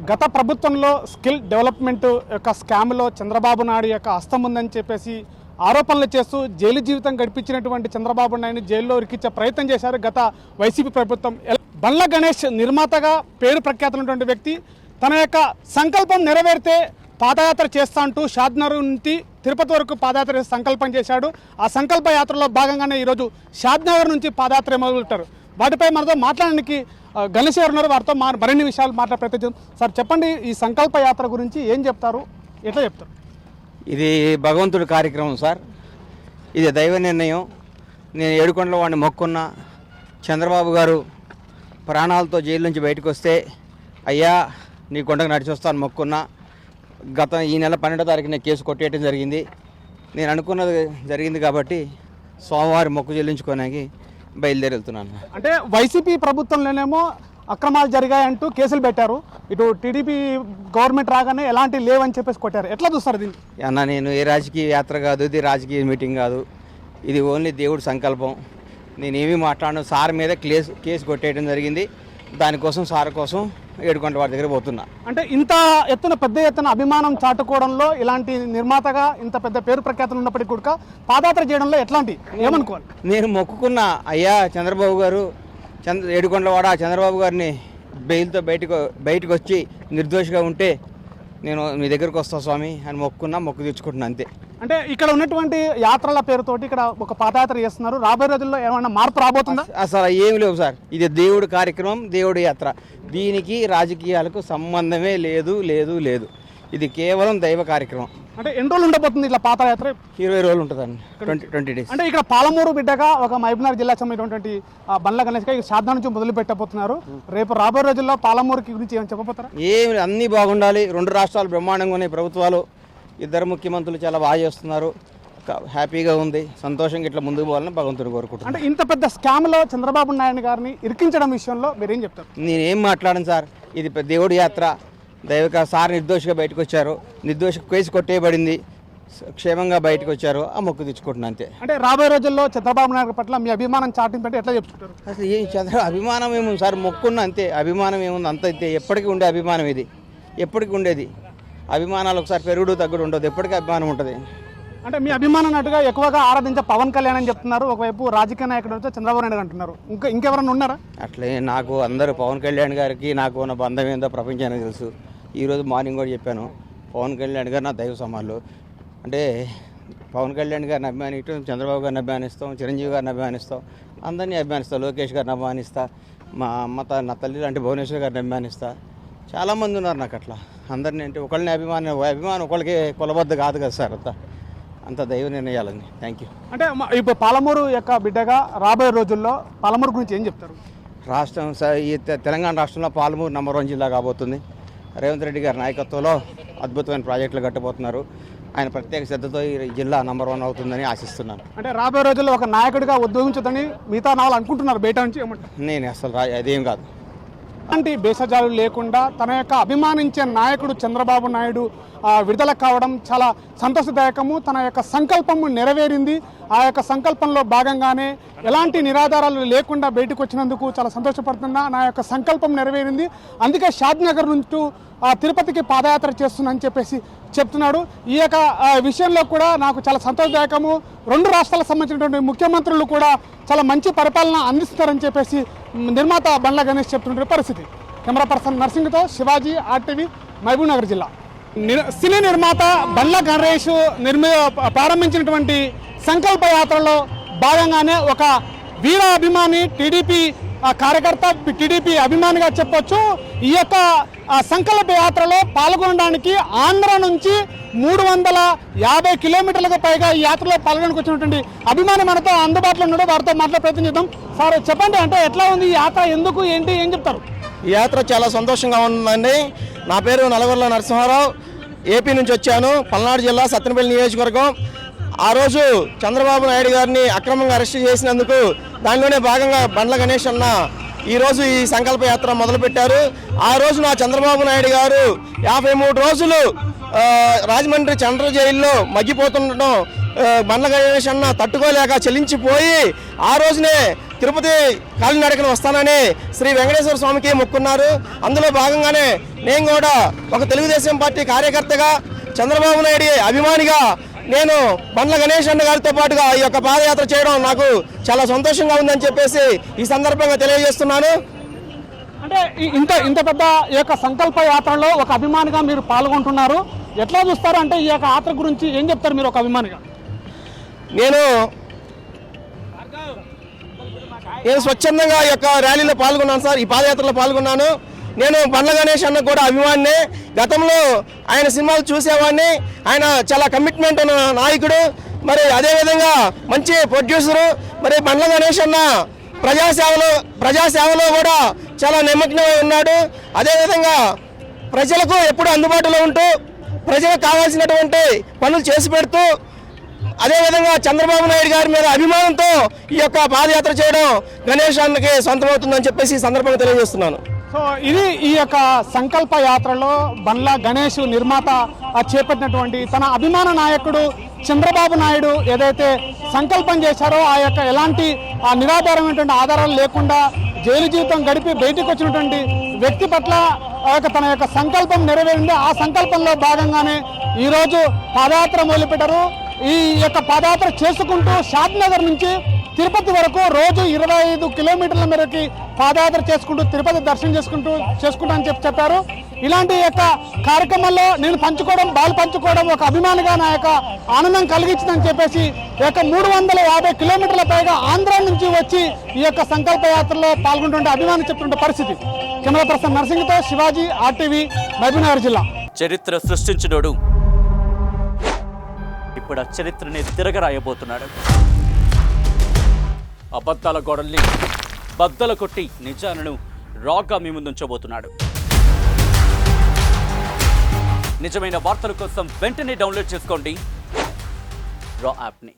గత ప్రభుత్వంలో skill development యొక్క స్కామ్లో చంద్రబాబు నాయుడు యొక్క హస్తం ఉందని చెప్పేసి ఆరోపణలు చేస్తూ జైలు జీవితం గడిపించినటువంటి చంద్రబాబు నాయుడిని జైల్లో ఇరికించే ప్రయత్నం చేశారు గత వైసీపీ ప్రభుత్వం. బండ్ల గణేష్ నిర్మాతగా పేరు ప్రఖ్యాతున్నటువంటి వ్యక్తి తన యొక్క సంకల్పం నెరవేరితే పాదయాత్ర చేస్తా అంటూ షాద్నగర్ నుంచి తిరుపతి వరకు పాదయాత్ర చేసి సంకల్పం చేశాడు. ఆ సంకల్ప యాత్రలో భాగంగానే ఈరోజు షాద్నగర్ నుంచి పాదయాత్ర మొదలుపెట్టారు. వాటిపై మనతో మాట్లాడడానికి గణేష్ గారు ఉన్నారు. వారితో మరిన్ని విషయాలు మాట్లాడే ప్రయత్నం చేద్దాం. సార్ చెప్పండి, ఈ సంకల్ప యాత్ర గురించి ఏం చెప్తారు, ఎట్లా చెప్తారు? ఇది భగవంతుడి కార్యక్రమం సార్. ఇది దైవ నిర్ణయం. నేను ఏడుకొండల వాడిని మొక్కున్నా. చంద్రబాబు గారు ప్రాణాలతో జైలు నుంచి బయటకు వస్తే అయ్యా నీ కొండకు నడిచి వస్తాను మొక్కున్నా. ఈ నెల 12వ తారీఖున కేసు కొట్టేయడం జరిగింది. నేను అనుకున్నది జరిగింది కాబట్టి సోమవారం మొక్కు చెల్లించుకోవడానికి బయలుదేరి వెళ్తున్నాను. అంటే వైసీపీ ప్రభుత్వంలోనేమో అక్రమాలు జరిగాయంటూ కేసులు పెట్టారు, ఇటు టీడీపీ గవర్నమెంట్ రాగానే ఎలాంటి లేవని చెప్పేసి కొట్టారు. ఎట్లా చూస్తారు దీన్ని? అన్న, నేను ఏ రాజకీయ యాత్ర కాదు, ఇది రాజకీయ మీటింగ్ కాదు. ఇది ఓన్లీ దేవుడి సంకల్పం. నేనేమీ మాట్లాడను. సార్ మీద కేసు కొట్టేయడం జరిగింది. దానికోసం సార్ కోసం ఏడుకొండల వాడి దగ్గర పోతున్నా. అంటే ఇంత పెద్ద ఎత్తున అభిమానం చాటుకోవడంలో, ఇలాంటి నిర్మాతగా ఇంత పెద్ద పేరు ప్రఖ్యాతులు ఉన్నప్పటికీ కూడా పాదయాత్ర చేయడంలో ఎట్లాంటి ఏమనుకోవాలి? నేను మొక్కుకున్న అయ్యా చంద్రబాబు గారు ఏడుకొండలవాడ చంద్రబాబు గారిని బెయిల్తో బయటకు వచ్చి నిర్దోషిగా ఉంటే నేను మీ దగ్గరకు వస్తా స్వామి అని మొక్కు తెచ్చుకుంటున్నా అంతే. అంటే ఇక్కడ ఉన్నటువంటి యాత్రల పేరుతోటి ఇక్కడ ఒక పాదయాత్ర చేస్తున్నారు. రాబోయే రోజుల్లో ఏమైనా మార్పు రాబోతుందా? అసలు ఏమి లేవు సార్. ఇది దేవుడి కార్యక్రమం, దేవుడి యాత్ర. దీనికి రాజకీయాలకు సంబంధమే లేదు. ఇది కేవలం దైవ కార్యక్రమం. అంటే ఎన్ని రోజులు ఉండబోతుంది ఇట్లా పాదయాత్ర? 20 రోజులు ఉంటుందండి, 20 డేస్. అంటే ఇక్కడ పాలమూరు బిడ్డగా ఒక మహబూబ్నగర్ జిల్లా చెందినటువంటి బండ్ల గణేష్ గారు షాద్నగర్ నుంచి మొదలు పెట్టబోతున్నారు. రేపు రాబోయే రోజుల్లో పాలమూరుకి గురించి ఏమైనా చెప్పబోతారా? ఏమి అన్నీ బాగుండాలి. 2 రాష్ట్రాలు బ్రహ్మాండంగా ఉన్నాయి. ప్రభుత్వాలు, ఇద్దరు ముఖ్యమంత్రులు చాలా బాగా చేస్తున్నారు. హ్యాపీగా ఉంది. సంతోషంగా ఇట్లా ముందుకు పోవాలని భగవంతుడు కోరుకుంటున్నాను. అంటే ఇంత పెద్ద స్కామ్లో చంద్రబాబు నాయుడు గారిని ఇరికించడం విషయంలో మీరేం చెప్తారు? నేనేం మాట్లాడను సార్. ఇది దేవుడి యాత్ర. దైవిక సార్ నిర్దోషిగా బయటకు వచ్చారు. నిర్దోషి కేసు కొట్టేయబడింది. క్షేమంగా బయటకు వచ్చారు. ఆ మొక్కు తెచ్చుకుంటున్నా అంతే. అంటే రాబోయే రోజుల్లో చంద్రబాబు నాయుడు పట్ల మీ అభిమానం చాటింపంటే ఎట్లా చెప్తుంటారు? అసలు అభిమానం ఏముంది సార్? మొక్కున్నా అంతే. అభిమానం ఏముంది? అంత అంతే. ఎప్పటికీ ఉండే అభిమానం ఇది. ఎప్పటికీ ఉండేది. అభిమానాలు ఒకసారి పెరుగుడు తగ్గుడు ఉండదు. ఎప్పటికీ అభిమానం ఉంటుంది. అంటే మీ అభిమానం నటుగా ఎక్కువగా ఆరాధించే పవన్ కళ్యాణ్ అని చెప్తున్నారు. ఒకవైపు రాజకీయ నాయకుడు వచ్చి చంద్రబాబు నాయుడు అంటున్నారు. ఇంకెవరన్నా ఉన్నారా? అట్లే నాకు అందరూ పవన్ కళ్యాణ్ గారికి నాకు ఉన్న బంధం ఏందో ప్రపంచానికి తెలుసు. ఈరోజు మార్నింగ్ కూడా చెప్పాను, పవన్ కళ్యాణ్ గారు నా దైవ సమానులు. అంటే పవన్ కళ్యాణ్ గారిని అభిమానిస్తాం, చంద్రబాబు గారిని అభిమానిస్తాం, చిరంజీవి గారిని అభిమానిస్తాం, అందరినీ అభిమానిస్తాం. లోకేష్ గారిని అభిమానిస్తా, మా అమ్మ నా తల్లి లాంటి భువనేశ్వర్ గారిని అభిమానిస్తా. చాలామంది ఉన్నారు నాకు అట్లా. అందరినీ అంటే ఒకళ్ళని అభిమానం ఒకళ్ళకి కొలబద్ద కాదు కదా సార్. అంత దైవ నిర్ణయాలని. Thank you. అంటే ఇప్పుడు పాలమూరు యొక్క బిడ్డగా రాబోయే రోజుల్లో పాలమూరు గురించి ఏం చెప్తారు? రాష్ట్రం ఈ తెలంగాణ రాష్ట్రంలో పాలమూరు నంబర్ 1 జిల్లా కాబోతుంది. రేవంత్ రెడ్డి గారి నాయకత్వంలో అద్భుతమైన ప్రాజెక్టులు కట్టబోతున్నారు. ఆయన ప్రత్యేక శ్రద్ధతో ఈ జిల్లా నంబర్ 1 అవుతుందని ఆశిస్తున్నాను. అంటే రాబోయే రోజుల్లో ఒక నాయకుడిగా ఉద్యోగించదని మిగతా నావాళ్ళు అనుకుంటున్నారు బయట నుంచి. ఏమంటారు? నేను అసలు అదేం కాదు. అలాంటి భేషజాలు లేకుండా తన యొక్క అభిమానించే నాయకుడు చంద్రబాబు నాయుడు విడుదల కావడం చాలా సంతోషదాయకము. తన యొక్క సంకల్పము నెరవేరింది. ఆ యొక్క సంకల్పంలో భాగంగానే ఎలాంటి నిరాధారాలు లేకుండా బయటకు వచ్చినందుకు చాలా సంతోషపడుతున్నా. నా యొక్క సంకల్పం నెరవేరింది, అందుకే షాద్నగర్ నుంచి తిరుపతికి పాదయాత్ర చేస్తున్నానని చెప్పేసి చెప్తున్నాడు. ఈ యొక్క విషయంలో కూడా నాకు చాలా సంతోషదాయకము. 2 రాష్ట్రాలకు సంబంధించినటువంటి ముఖ్యమంత్రులు కూడా చాలా మంచి పరిపాలన అందిస్తారని చెప్పేసి నిర్మాత బండ్ల గణేష్ చెప్తున్న పరిస్థితి. కెమెరా పర్సన్ నర్సింగ్తో శివాజీ, RTV, మహబూబ్నగర్ జిల్లా. సినీ నిర్మాత బండ్ల గణేష్ ప్రారంభించినటువంటి సంకల్ప యాత్రలో భాగంగానే ఒక వీర అభిమాని, టీడీపీ కార్యకర్త, టీడీపీ అభిమానిగా చెప్పొచ్చు. ఈ యొక్క సంకల్ప యాత్రలో పాల్గొనడానికి ఆంధ్ర నుంచి 350 కిలోమీటర్లకు పైగా ఈ యాత్రలో పాల్గొనడానికి వచ్చినటువంటి అభిమాని మనతో అందుబాటులో ఉన్నాడు. వారితో మాట్లాడే ప్రయత్నం చేద్దాం. సార్ చెప్పండి, అంటే ఎట్లా ఉంది ఈ యాత్ర? ఎందుకు, ఏంటి, ఏం చెప్తారు? ఈ యాత్ర చాలా సంతోషంగా ఉందండి. నా పేరు నలగొర్ల నరసింహారావు. ఏపీ నుంచి వచ్చాను. పల్నాడు జిల్లా సత్తెనపల్లి నియోజకవర్గం. ఆ రోజు చంద్రబాబు నాయుడు గారిని అక్రమంగా అరెస్ట్ చేసినందుకు దానిలోనే భాగంగా బండ్ల గణేష్ అన్న ఈరోజు ఈ సంకల్ప యాత్ర మొదలుపెట్టారు. ఆ రోజు నా చంద్రబాబు నాయుడు గారు 53 రోజులు రాజమండ్రి చంద్ర జైల్లో మగ్గిపోతుండటం బండ్ల గణేష్ అన్న తట్టుకోలేక చెల్లించిపోయి ఆ రోజునే తిరుపతి కాలినడకన వస్తానని శ్రీ వెంకటేశ్వర స్వామికి మొక్కున్నారు. అందులో భాగంగానే నేను కూడా ఒక తెలుగుదేశం పార్టీ కార్యకర్తగా, చంద్రబాబు నాయుడు అభిమానిగా నేను బండ్ల గణేష్ అన్న గారితో పాటుగా ఈ యొక్క పాదయాత్ర చేయడం నాకు చాలా సంతోషంగా ఉందని చెప్పేసి ఈ సందర్భంగా తెలియజేస్తున్నాను. అంటే ఇంత పెద్ద ఈ యొక్క సంకల్ప యాత్రలో ఒక అభిమానిగా మీరు పాల్గొంటున్నారు. ఎట్లా చూస్తారు అంటే ఈ యొక్క యాత్ర గురించి ఏం చెప్తారు మీరు ఒక అభిమానిగా? నేను స్వచ్ఛందంగా ఈ యొక్క ర్యాలీలో పాల్గొన్నాను సార్, ఈ పాదయాత్రలో పాల్గొన్నాను. నేను బండ్ల గణేష్ అన్న కూడా అభిమానినే. గతంలో ఆయన సినిమాలు చూసేవాడిని. ఆయన చాలా కమిట్మెంట్ ఉన్న నాయకుడు, మరి అదేవిధంగా మంచి ప్రొడ్యూసరు. మరి బండ్ల గణేష్ అన్న ప్రజాసేవలో కూడా చాలా నిమగ్నమై ఉన్నాడు. అదేవిధంగా ప్రజలకు ఎప్పుడు అందుబాటులో ఉంటూ ప్రజలకు కావాల్సినటువంటి పనులు చేసి పెడుతూ, అదేవిధంగా చంద్రబాబు నాయుడు గారి మీద అభిమానంతో ఈ యొక్క పాదయాత్ర చేయడం గణేష్ అన్నకి సొంతమవుతుందని చెప్పేసి ఈ సందర్భంగా తెలియజేస్తున్నాను. సో ఇది ఈ యొక్క సంకల్ప యాత్రలో బండ్ల గణేష్ నిర్మాత చేపట్టినటువంటి తన అభిమాన నాయకుడు చంద్రబాబు నాయుడు ఏదైతే సంకల్పం చేశారో ఆ యొక్క ఎలాంటి నిరాధారమైనటువంటి ఆధారాలు లేకుండా జైలు జీవితం గడిపి బయటకు వచ్చినటువంటి వ్యక్తి పట్ల తన యొక్క సంకల్పం నెరవేరింది. ఆ సంకల్పంలో భాగంగానే ఈరోజు పాదయాత్ర మొదలుపెట్టారు. ఈ యొక్క పాదయాత్ర చేసుకుంటూ షాద్నగర్ నుంచి తిరుపతి వరకు రోజు 25 కిలోమీటర్ల మేరకి పాదయాత్ర చేసుకుంటూ తిరుపతి దర్శనం చేసుకుంటూ అని చెప్పారు. ఇలాంటి యొక్క కార్యక్రమాల్లో నేను పంచుకోవడం ఒక అభిమానిగా నా యొక్క ఆనందం కలిగించిందని చెప్పేసి ఈ యొక్క 350 కిలోమీటర్ల పైగా ఆంధ్ర నుంచి వచ్చి ఈ యొక్క సంకల్ప యాత్రలో పాల్గొంటుంటే అభిమాని చెప్తుంటే పరిస్థితి. కెమెరా పర్సన్ నర్సింగ్తో శివాజీ, RTV, మహబూబ్నగర్ జిల్లా. చరిత్ర సృష్టించినోడు ఇప్పుడు ఆ చరిత్రని తిరగరాయబోతున్నాడు. అబద్ధాల గోడల్ని బద్దలు కొట్టి నిజాలను రాగా మీ ముందుంచబోతున్నాడు. నిజమైన వార్తల కోసం వెంటనే డౌన్లోడ్ చేసుకోండి రా యాప్ని.